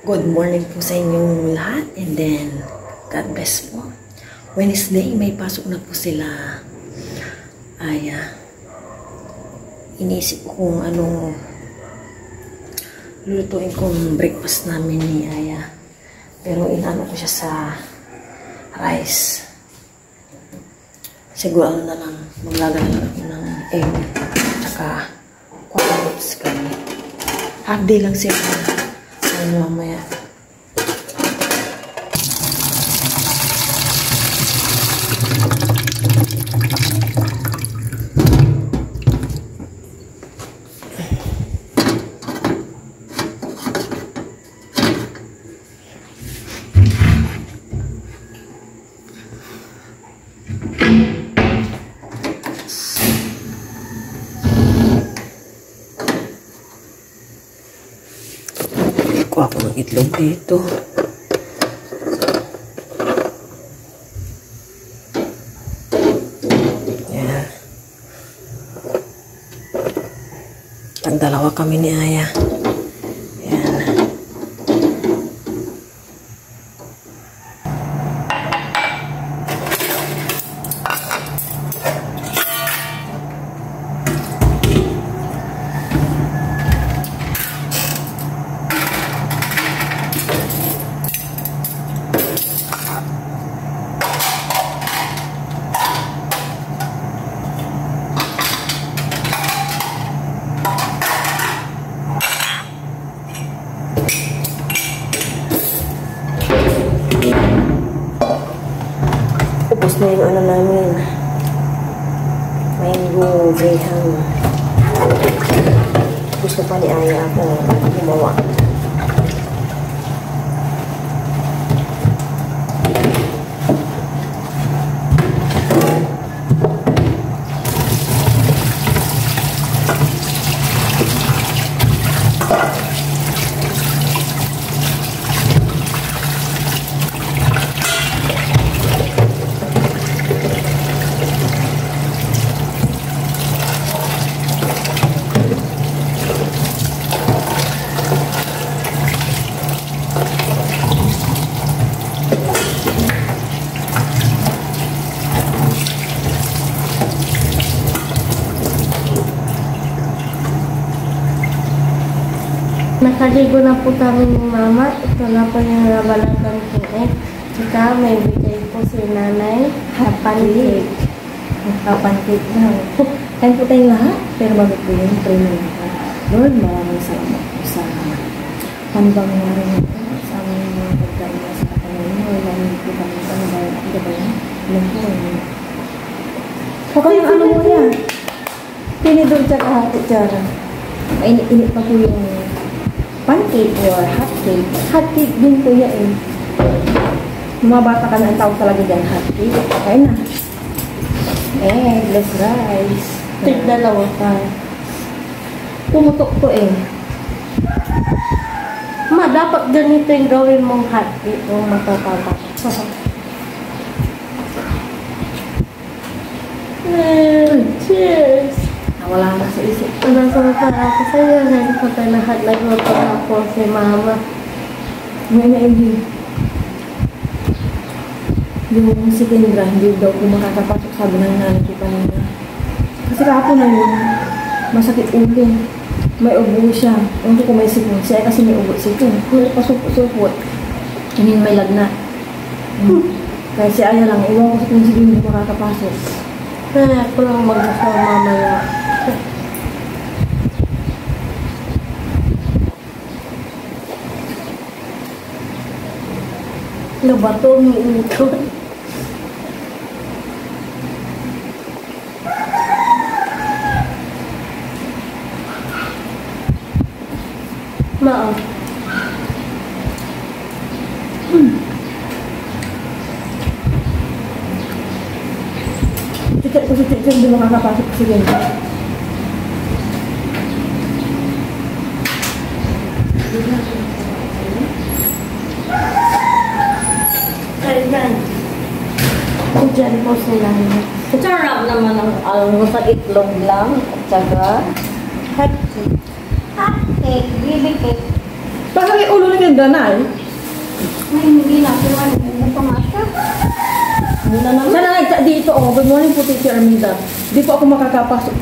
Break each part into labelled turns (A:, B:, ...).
A: Good morning po sa inyong lahat, and then God bless po. Wednesday, may pasok na po sila. Inisip ko kung anong lulutuin kong breakfast namin ni Aya. Pero inano ko siya sa rice. Siguro ano na lang, maglagalala ako ng egg, tsaka quadrats kami. Half day lang siya. Ano mamaya. Ako ng itlog dito. Yan. Tagdalawa kami ni Aya. Yan. Tapos na yung ano namin, mango graham. Gusto pa ni Aya ako gumawa.
B: Nakaligo na po kami ni Mama. Ito na po yung nabalagan ko Tsaka may bigay po si Nanay. Pancake. Pancake na. Kain po tayong lahat. Pero bago po yun, pray na lahat. Lord, maraming salamat po sa handang narin ito. Sa aming mga pagkain na sa kanayin. Wala niyo po kami sa nabayan at gabayan. Alam po yun. Kapag yung ano mo yan? Tinidor tsaka hati tsara. Init pa po yung pancake or hot cake. Hot cake din po yan eh. Mga bata ka na ang tawag talaga dyan, hot cake. Okay na. Eggless rice. Tig-dalawa pa. Pumutok to eh. Ma, dapat ganito yung gawin mong hot cake o matapapa. Cheers!
A: Wala na sa isip.
B: Nasama para ako sa'yo. Ngayon pa tayo lahat nagluto ako si Mama.
A: Ngayon na hindi. Yung si Kendra, hindi daw kung makakapasok, sabi ng nanay ko kanina. Kasi kahapon na yun, masakit ulo. May ubo siya. Hindi ko may sipon. Siya kasi may ubo sipon. Kung pasupot-supot, hindi may lagnat. Kaya si Aya lang, iwan ko kung sige hindi makakapasok.
B: Kaya ako lang mag-asama mamaya. Ano ba ito? Umiikot. Mao.
A: Tiket ko si Tiket, hindi makakapasok ko si Kendra.
B: Ayan. Diyan po sila.
A: Sarap naman ang sa itlog lang at saka
B: Hot cake. Hot cake. Baby cake.
A: Pasakit ulo ni Kendra na eh.
B: Ay, hindi na. Pero ano, pamasa.
A: Muna naman. Sana nagta dito ako. Good morning po, Teacher Armida. Di po ako makakapasok.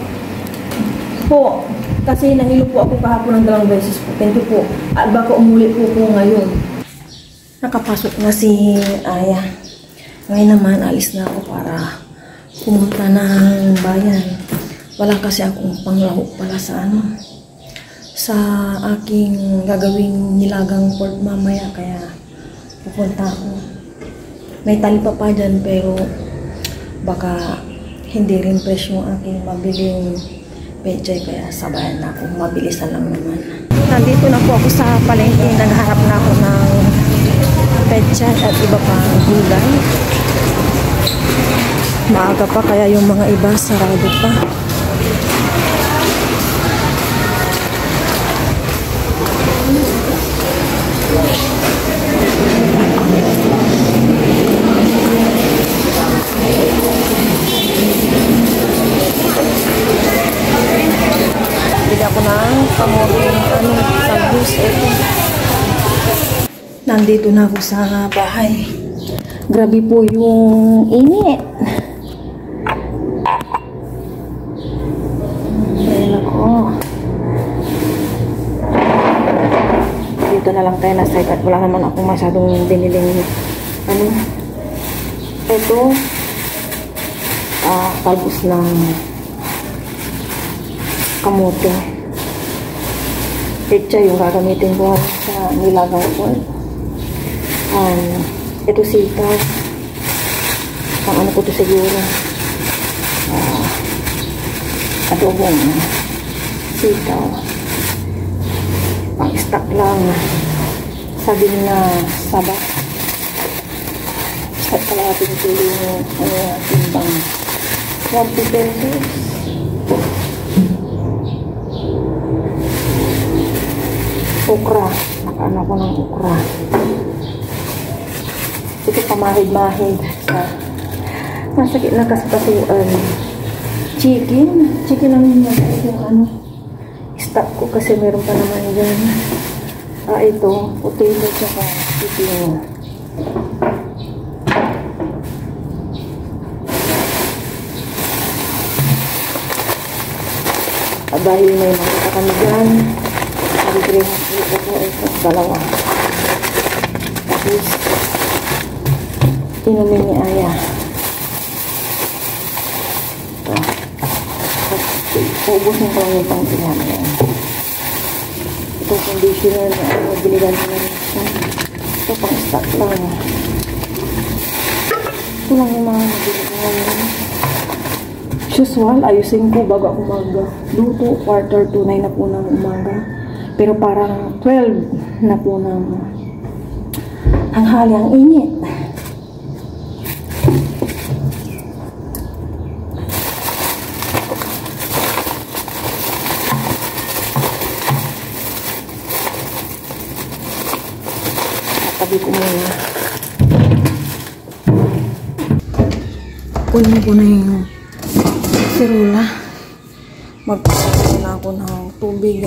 A: Po. Kasi nahilo po ako kahapon ng 2 beses po. Thank you po. At baka umuli po ngayon. Nakapasok na si Aya. Ngayon naman, alis na ako para pumunta ng bayan. Wala kasi akong panglaho pala sa sa aking gagawing nilagang pork mamaya. Kaya pupunta ako. May tali pa dyan pero baka hindi rin fresh yung aking mabiling pechay. Kaya sabayan na ako. Mabilisan lang naman. Nandito na po ako sa palengke. Nagharap na ako ng pechay at iba pang gulay. Maaga pa kaya yung mga iba sarado pa. Bili ako ng kamuting sandwich. Nandito na ako sa bahay. Grabe po yung init. Ayan ako. Dito na lang tayo na side at wala naman akong masyadong biniling ito talbos ng kamote. Pecha yung gagamitin ko sa nilagang pork. Ito sitaw. Pang ano ko ito siguro. Adobong sitaw. Pang stock lang. Sabi na sabat. At kalahating kilo yung timbang. 20 pesos. Okra. Nakaano ko ng okra. Ito pamahid-mahid sa nasa gitna kasapatuan. Chicken lang yung stock ko kasi meron pa naman dyan. Ito, potato tsaka pipino. Dahil may makita kami dyan, nag-green ito po ito, dalawa. Tapos, inumin ni Aya. Uubusin ko lang yung pang-tinama yan. Ito conditioner na biligan ko na rin siya. Ito pang-stock lang. Ito lang yung mga nabiligan yan. Usual, ayusin ko bago ako magluto. 1:45 na po ng umaga. Pero parang 12 na po ng tanghali ang init. Tatabi ko muna. Kunin ko na yung sirula. Magpapagod na ako ng tubig.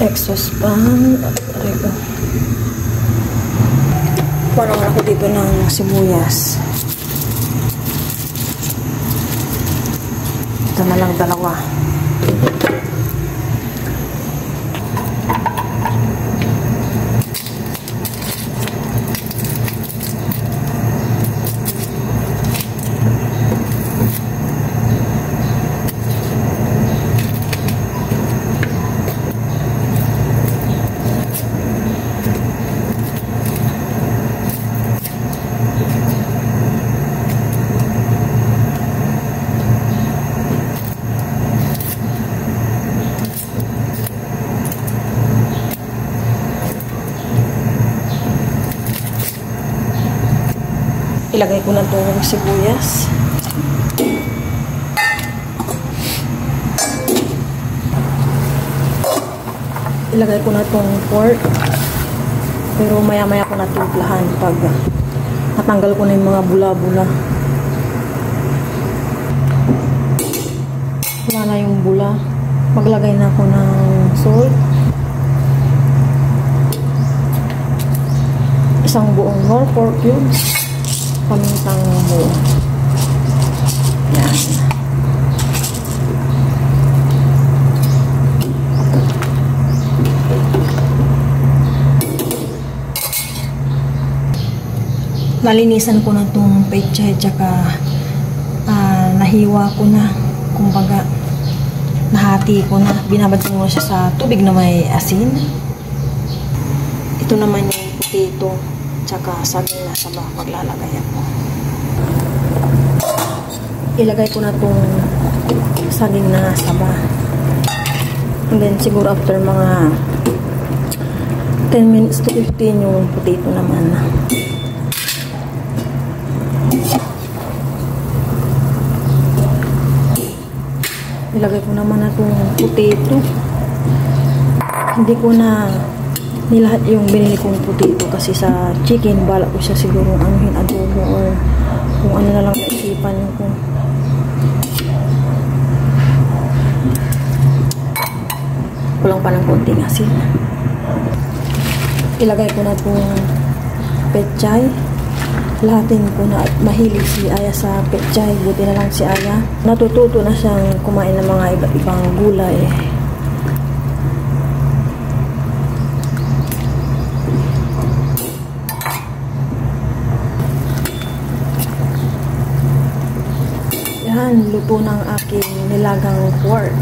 A: Exhaust fan. Rego. Parang ako dito ng sibuyas. Ito na lang dalawa. Ilagay ko na itong sibuyas. Ilagay ko na itong pork. Pero maya-maya ko na timplahan pag natanggal ko na yung mga bula-bula. Wala na yung bula. Maglagay na ako ng salt. Isang buong Norfolk cubes. Pamintang buo. Yan. Nalinisan ko na itong pechay, tsaka nahiwa ko na, kumbaga nahati ko na, binabad ko siya sa tubig na may asin. Ito naman yung potato, tsaka saging na saba, maglalagay ako. Ilagay ko na itong saging na saba. And then siguro after mga 10 minutes to 15 yung potato naman. Ilagay ko naman na itong potato. Hindi ko na nilahat yung binili kong potato kasi sa chicken, bala ko siya siguro anuhin adobo or kung ano na lang naisipan ko. Kulang pa ng konting asin. Ilagay ko na itong pechay. Lahatin ko na, at mahilig si Aya sa pechay. Buti na lang si Aya. Natututo na siyang kumain ng mga iba't ibang gulay. Yan, luto ng aking nilagang pork.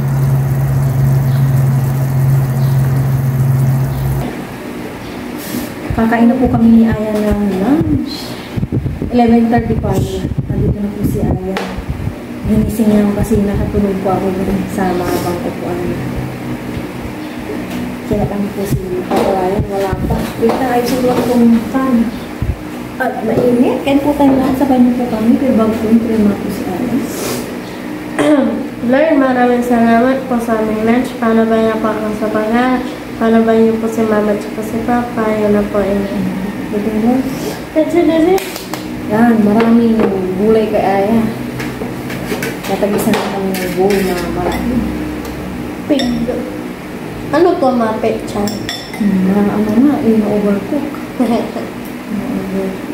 A: Kakain na po kami ni Aya ng lunch. 11:35. Nandito na po si Aya. Ginising lang kasi nakatulog po ako sa mahabang upuan. Kinakami po si Papa Ryan. Wala pa. Wait na, ayos yung lang itong fan. At mainit. Kain po tayo lahat. Sabay niyo po kami. Pero bago po yung prema po si Aya.
B: Lord, maraming salamat po sa aming lunch. Paano ba niya po ako sa pagkakas? Paano ba niyo po si Mama at si Papa? Yan na po.
A: Yan, maraming gulay kay Aya. Natagisan na kami ng bowl na marami.
B: Pig. Ano po mga pechay?
A: Ano na, na-overcook.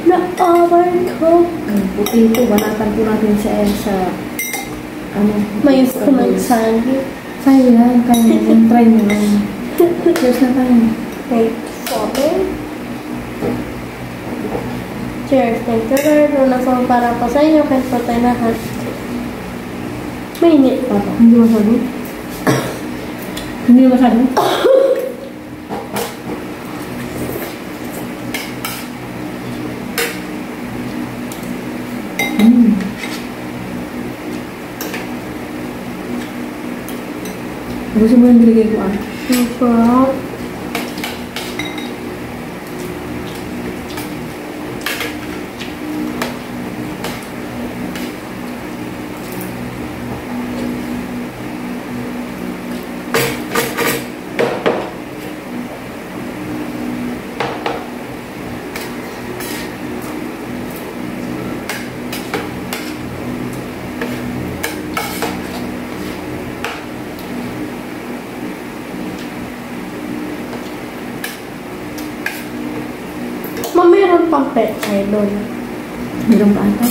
B: Na-overcook.
A: Potato, banatan po natin si Aya sa
B: May kumagsagi.
A: Sa'yo yan, kaya yung try mo lang. Cheers na tayo.
B: Wait, sorry. Cheers. Thank you, Lord. Una po para po sa inyo. Kahit po tayo lahat. Mainit pa po.
A: Hindi masyado? Hindi masyado? Gusto mo yung nilagay ko
B: Opo. Mayroon pang pechay doon.
A: Meron ba ata?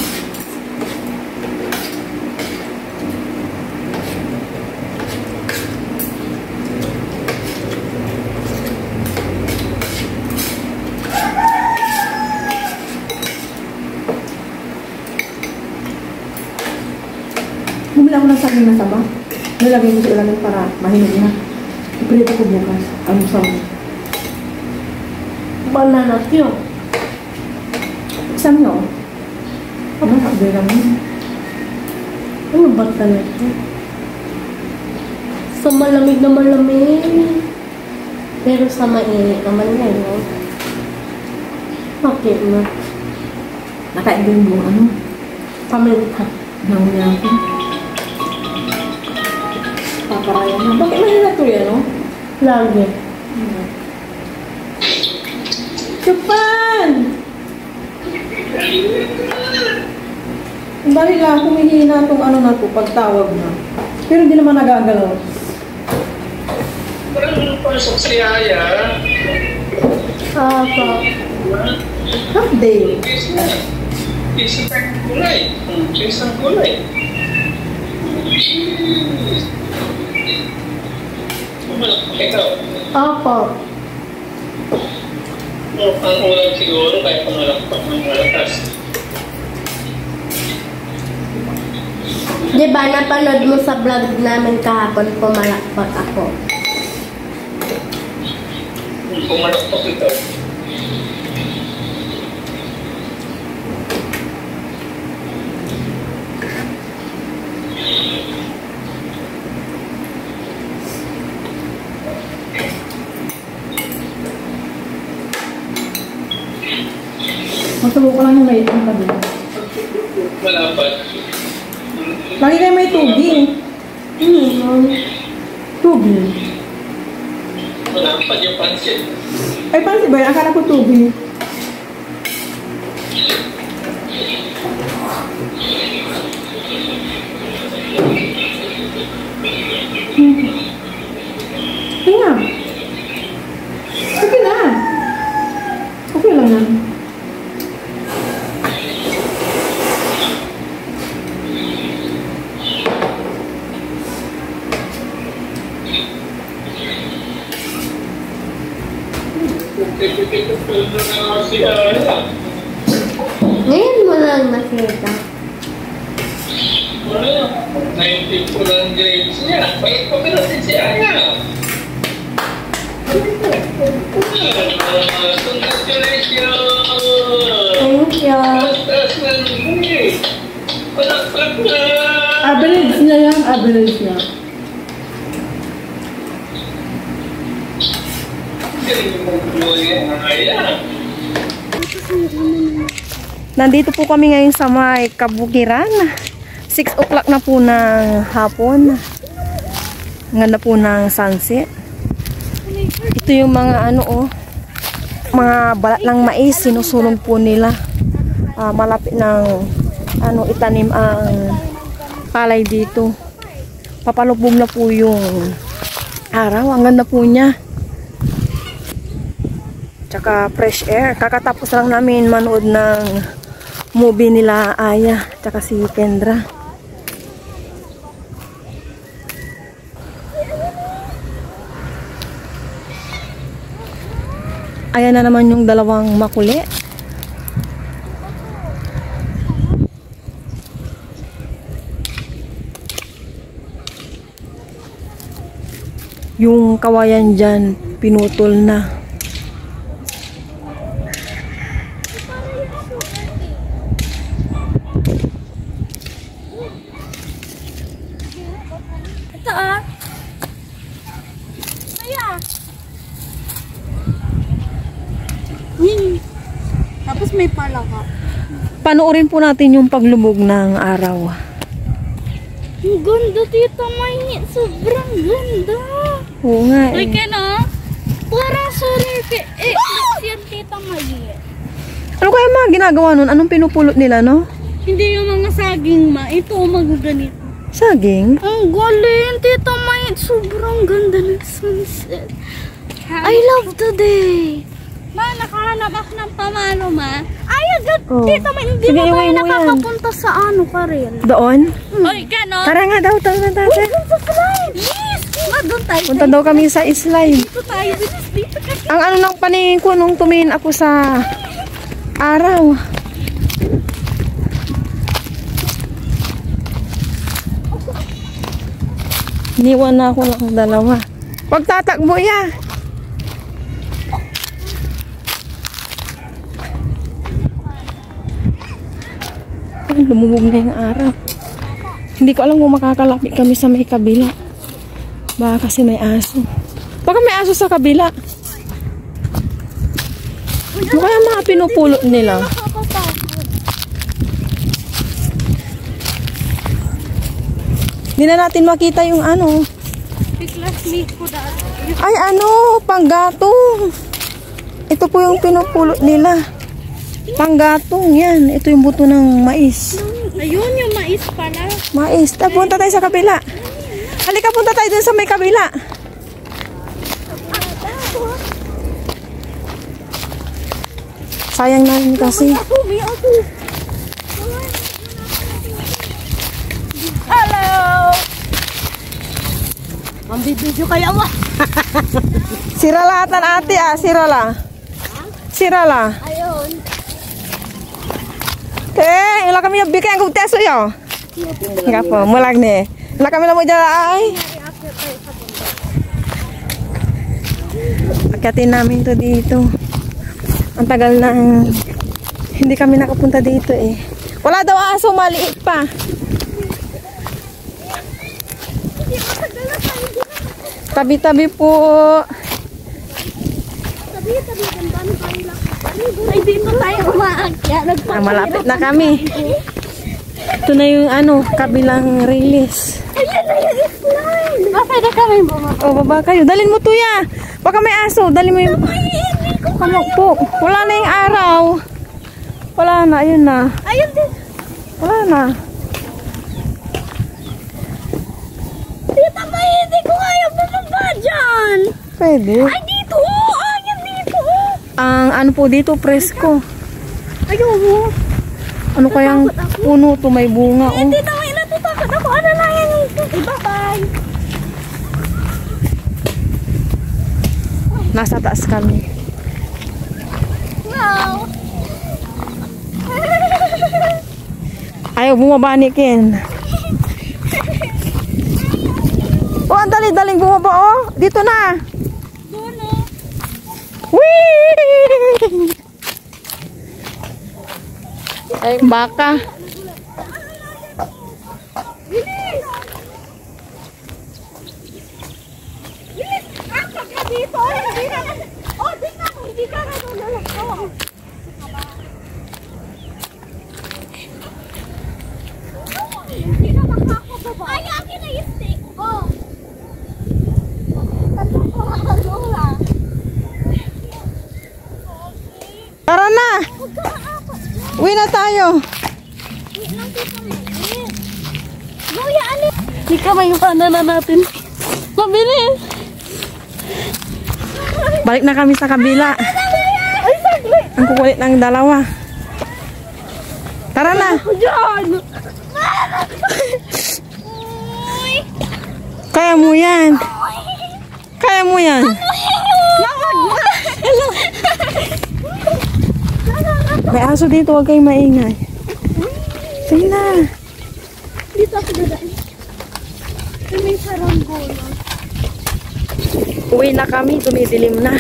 A: Bumila ko ng saging na saba. Nilagay ko sa ilalim para mahinog na. Iprito ko bukas. Ano sa
B: Banana yun.
A: Isang no? Ano sabi naman?
B: Ano ba talaga? Sa malamig na malamig. Pero sa mainit naman ngayon. Okay na.
A: Nakain ko yung buong ano.
B: Paminta.
A: Nangunya ko. Paparaya na. Bakit mahirap to yan, no?
B: Lagi.
A: Chupan! Dali lang, humihina itong ano na to, pagtawag na. Pero hindi naman nagagalaw.
C: Parang pasok si Aya.
B: Opo.
A: Half day.
C: Isang kulay. Isang kulay. Ikaw.
B: Opo.
C: Ang ulam siguro kaya pumalakpak ng malakas.
B: Di ba napanood mo sa vlog namin kahapon, pumalakpak ako?
C: Pumalakpak ito.
A: Masubo ko lang yung light ang tabi.
C: Malapad.
A: Lagi kayo may tubig. Tubig.
C: Malapad yung pansit.
A: Ay, pansin ba yan? Akala ko tubig. Tingnan. Okay na. Okay lang yan.
C: Si Aya.
B: Ngayon mo lang nakita.
C: Wala. 90 po lang grades niya. Bakit pa pinasin si Aya? Congratulations!
B: Thank you.
C: Taas na nung palakpak na!
A: Average niya yan. Average niya.
C: Galing mo po yan, Aya.
A: Nandito po kami ngayon sa may Kabukiran. 6 o'clock na po ng hapon. Ang ganda po ng sunset. Ito yung mga ano oh, mga balat ng mais, sinusulong po nila. Malapit ng ano itanim ang palay dito. Papalubog na po yung araw. Ang ganda po niya. Tsaka fresh air. Kakatapos lang namin manood ng movie nila Aya tsaka si Kendra. Ayan na naman yung dalawang makuli. Yung kawayan dyan pinutol na.
B: Tapos may palaka.
A: Panoorin po natin yung paglubog ng araw.
B: Ang ganda, Tita May. Sobrang ganda.
A: Oo nga eh.
B: Like ano? Parang sorry. Yan, Tita May.
A: Ano kaya mga ginagawa nun? Anong pinupulot nila, no?
B: Hindi yung mga saging ma. Ito, magaganito.
A: Saging?
B: Ang galing, Tita May. Sobrang ganda ng sunset. I love today. Ma, nakahanap ako ng pamano, ma. Ay, agad.
A: Oh.
B: Tita May, hindi
A: Sige,
B: mo tayo
A: iwan mo yan.
B: nakakapunta sa ano ka rin.
A: Doon?
B: Oy, gano'n?
A: Tara nga daw, tara na
B: Uy,
A: tayo.
B: dun sa slide. Yes! Ma, doon tayo.
A: Punta daw kami sa slide.
B: Dito tayo. Dito kasi.
A: Ang ano ng paningin ko nung tumingin ako sa araw. Iniwan na ako ng dalawa. Huwag tatakbo ya. Ay, lumubog na yung araw. Hindi ko alam kung makakalapit kami sa may kabila. Baka kasi may aso. Baka may aso sa kabila. Ano kaya mga pinupulot nila? Hindi na natin makita yung ano. Ay, ano, panggatong. Ito po yung pinupulot nila. Panggatong, yan. Ito yung buto ng mais.
B: Ayun, yung mais pala.
A: Mais. Punta tayo sa kabila. Halika, punta tayo dun sa may kabila. Sayang na rin kasi.
B: Hello! Mambibidyo kaya mo.
A: Sirala atan ate sirala. Sirala.
B: Ayun.
A: Ila kami yung bigay ang teso yo. Nga po, mulag ni. Ila kami lang mo dyan ay. Akitin namin to dito. Ang tagal na hindi kami nakapunta dito eh. Wala daw aso, maliit pa. Tabi-tabi po.
B: Tabi-tabi. Ay, dito tayo umaakyat.
A: Malapit na kami. Ito na yung ano, kabilang release.
B: Ayan na yung slime. Baka na kami bumaba.
A: O, baba kayo. Dalin mo to ya. Baka may aso. Dalin mo yung... Kamok po. Wala na yung araw. Wala na. Ayun na.
B: Ayun din.
A: Wala na.
B: Tita, hindi ko kaya bumaba dyan.
A: Pwede.
B: Ay, dito. Ayan dito.
A: Ang ano po dito, presko.
B: Ayun.
A: Ano kayang puno to, may bunga. Oh.
B: Tita, may natatakot ako. Ano na yan ito? Bye-bye.
A: Nasa taas kami.
B: Wow.
A: Ayaw, bumaba ni Ken. Oh, ang dali-daling bumaba, oh. Dito na.
B: Doon,
A: Whee! Ay, baka.
B: Bilis! Bilis! Apak ka dito! Hindi ka na... Oh, hindi ka na nululok ko. Hindi na makakababa. Ay, akin na yung stick ko. Tatlo ko makalula.
A: Tara na! Uwi na tayo.
B: Luya, alin? Hindi ka may na natin. Mabilis!
A: Balik na kami sa kabila.
B: Ay, saglit!
A: Ang kukulit ng dalawa. Tara na!
B: Diyan!
A: Kaya mo yan. Kaya mo yan. May aso dito, huwag kayong maingay. Sige na.
B: Dito ako dadaan. May saranggola.
A: Uwi na kami, tumidilim na.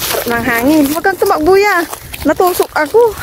A: Harap ng hangin. Huwag kang tumakbo ya. Natusok ako.